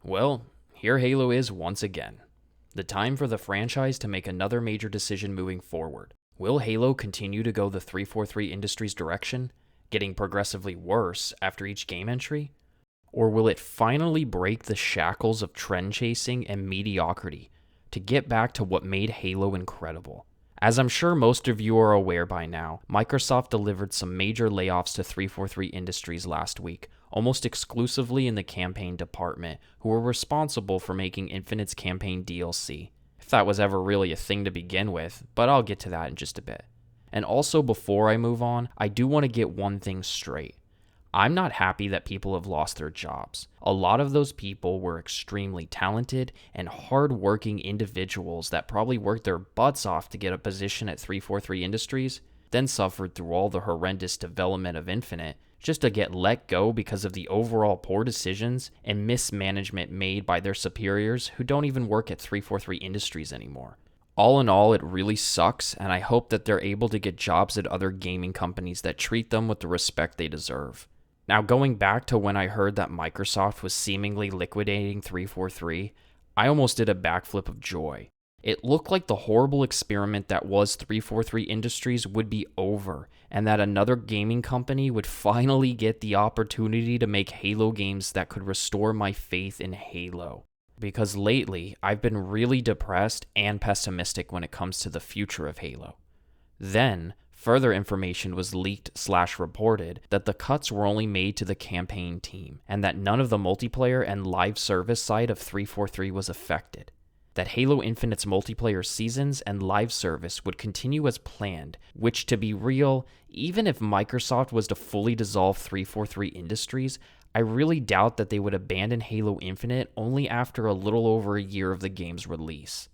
Well, here Halo is once again. The time for the franchise to make another major decision moving forward. Will Halo continue to go the 343 Industries direction, getting progressively worse after each game entry? Or will it finally break the shackles of trend chasing and mediocrity to get back to what made Halo incredible? As I'm sure most of you are aware by now, Microsoft delivered some major layoffs to 343 Industries last week, almost exclusively in the campaign department, who were responsible for making Infinite's campaign DLC. If that was ever really a thing to begin with, but I'll get to that in just a bit. And also, before I move on, I do want to get one thing straight. I'm not happy that people have lost their jobs. A lot of those people were extremely talented and hardworking individuals that probably worked their butts off to get a position at 343 Industries, then suffered through all the horrendous development of Infinite, just to get let go because of the overall poor decisions and mismanagement made by their superiors who don't even work at 343 Industries anymore. All in all, it really sucks, and I hope that they're able to get jobs at other gaming companies that treat them with the respect they deserve. Now, going back to when I heard that Microsoft was seemingly liquidating 343, I almost did a backflip of joy. It looked like the horrible experiment that was 343 Industries would be over, and that another gaming company would finally get the opportunity to make Halo games that could restore my faith in Halo. Because lately, I've been really depressed and pessimistic when it comes to the future of Halo. Then, further information was leaked/reported that the cuts were only made to the campaign team, and that none of the multiplayer and live service side of 343 was affected. That Halo Infinite's multiplayer seasons and live service would continue as planned, which, to be real, even if Microsoft was to fully dissolve 343 Industries, I really doubt that they would abandon Halo Infinite only after a little over a year of the game's release.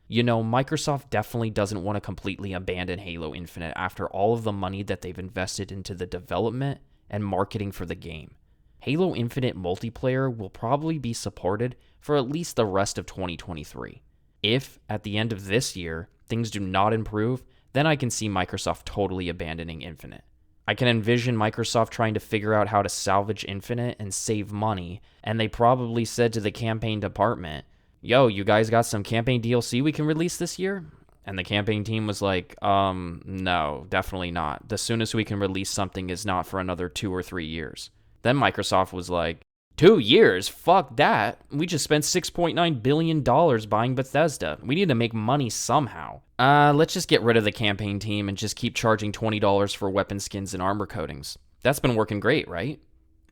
You know, Microsoft definitely doesn't want to completely abandon Halo Infinite after all of the money that they've invested into the development and marketing for the game. Halo Infinite multiplayer will probably be supported for at least the rest of 2023. If, at the end of this year, things do not improve, then I can see Microsoft totally abandoning Infinite. I can envision Microsoft trying to figure out how to salvage Infinite and save money, and they probably said to the campaign department, "Yo, you guys got some campaign DLC we can release this year?" And the campaign team was like, no, definitely not. The soonest we can release something is not for another 2 or 3 years. Then Microsoft was like, 2 years? Fuck that. We just spent $6.9 billion buying Bethesda. We need to make money somehow. Let's just get rid of the campaign team and just keep charging $20 for weapon skins and armor coatings. That's been working great, right?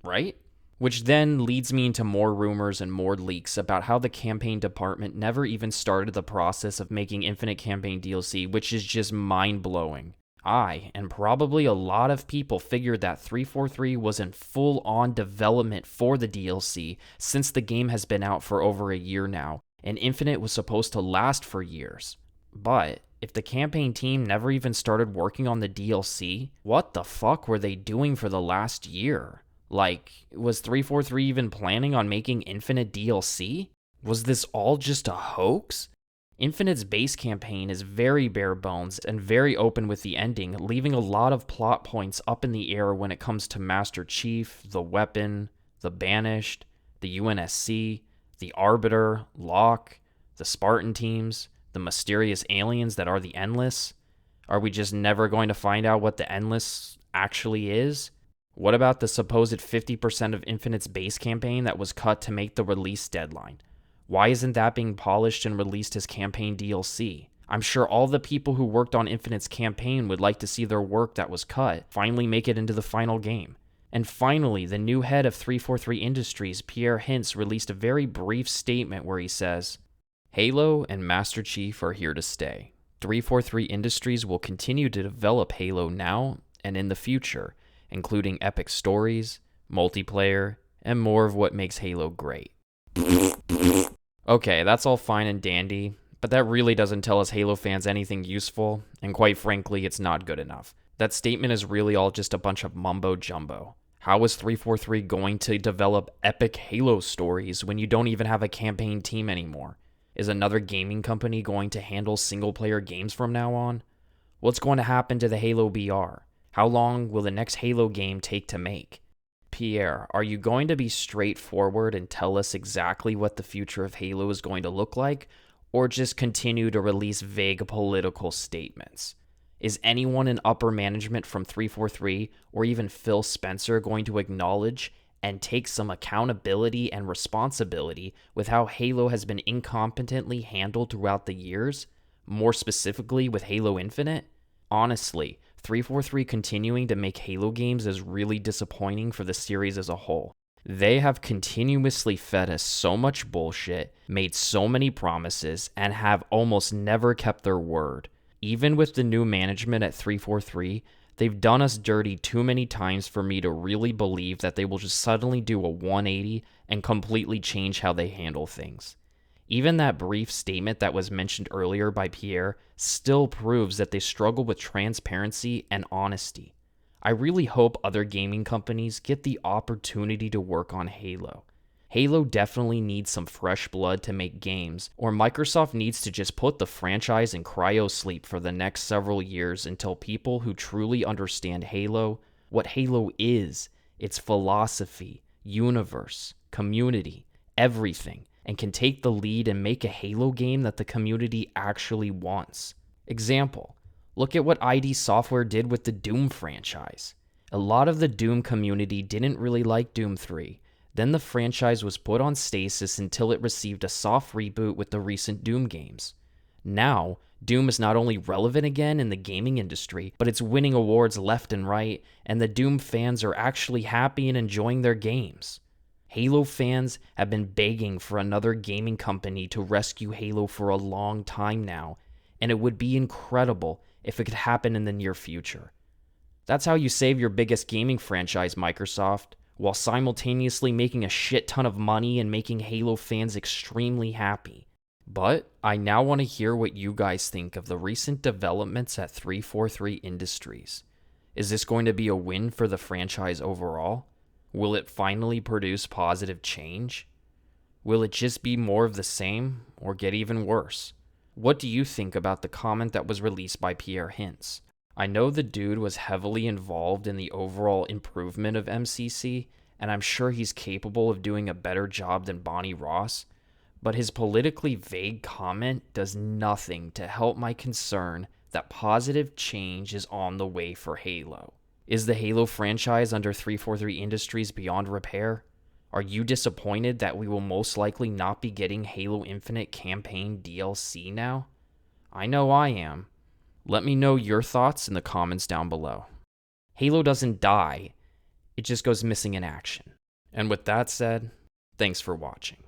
Right? Which then leads me into more rumors and more leaks about how the campaign department never even started the process of making Infinite Campaign DLC, which is just mind-blowing. I, and probably a lot of people, figured that 343 was in full-on development for the DLC since the game has been out for over a year now, and Infinite was supposed to last for years. But if the campaign team never even started working on the DLC, what the fuck were they doing for the last year? Like, was 343 even planning on making Infinite DLC? Was this all just a hoax? Infinite's base campaign is very bare bones and very open with the ending, leaving a lot of plot points up in the air when it comes to Master Chief, the Weapon, the Banished, the UNSC, the Arbiter, Locke, the Spartan teams, the mysterious aliens that are the Endless. Are we just never going to find out what the Endless actually is? What about the supposed 50% of Infinite's base campaign that was cut to make the release deadline? Why isn't that being polished and released as campaign DLC? I'm sure all the people who worked on Infinite's campaign would like to see their work that was cut finally make it into the final game. And finally, the new head of 343 Industries, Pierre Hintz, released a very brief statement where he says, "Halo and Master Chief are here to stay. 343 Industries will continue to develop Halo now and in the future, including epic stories, multiplayer, and more of what makes Halo great." Okay, that's all fine and dandy, but that really doesn't tell us Halo fans anything useful, and quite frankly, it's not good enough. That statement is really all just a bunch of mumbo-jumbo. How is 343 going to develop epic Halo stories when you don't even have a campaign team anymore? Is another gaming company going to handle single-player games from now on? What's going to happen to the Halo BR? How long will the next Halo game take to make? Pierre, are you going to be straightforward and tell us exactly what the future of Halo is going to look like, or just continue to release vague political statements? Is anyone in upper management from 343 or even Phil Spencer going to acknowledge and take some accountability and responsibility with how Halo has been incompetently handled throughout the years, more specifically with Halo Infinite? Honestly, 343 continuing to make Halo games is really disappointing for the series as a whole. They have continuously fed us so much bullshit, made so many promises, and have almost never kept their word. Even with the new management at 343, they've done us dirty too many times for me to really believe that they will just suddenly do a 180 and completely change how they handle things. Even that brief statement that was mentioned earlier by Pierre still proves that they struggle with transparency and honesty. I really hope other gaming companies get the opportunity to work on Halo. Halo definitely needs some fresh blood to make games, or Microsoft needs to just put the franchise in cryo-sleep for the next several years until people who truly understand Halo, what Halo is, its philosophy, universe, community, everything, and can take the lead and make a Halo game that the community actually wants. Example, look at what ID Software did with the Doom franchise. A lot of the Doom community didn't really like Doom 3. Then the franchise was put on stasis until it received a soft reboot with the recent Doom games. Now, Doom is not only relevant again in the gaming industry, but it's winning awards left and right, and the Doom fans are actually happy and enjoying their games. Halo fans have been begging for another gaming company to rescue Halo for a long time now, and it would be incredible if it could happen in the near future. That's how you save your biggest gaming franchise, Microsoft, while simultaneously making a shit ton of money and making Halo fans extremely happy. But I now want to hear what you guys think of the recent developments at 343 Industries. Is this going to be a win for the franchise overall? Will it finally produce positive change? Will it just be more of the same or get even worse? What do you think about the comment that was released by Pierre Hintz? I know the dude was heavily involved in the overall improvement of MCC, and I'm sure he's capable of doing a better job than Bonnie Ross, but his politically vague comment does nothing to help my concern that positive change is on the way for Halo. Is the Halo franchise under 343 Industries beyond repair? Are you disappointed that we will most likely not be getting Halo Infinite campaign DLC now? I know I am. Let me know your thoughts in the comments down below. Halo doesn't die, it just goes missing in action. And with that said, thanks for watching.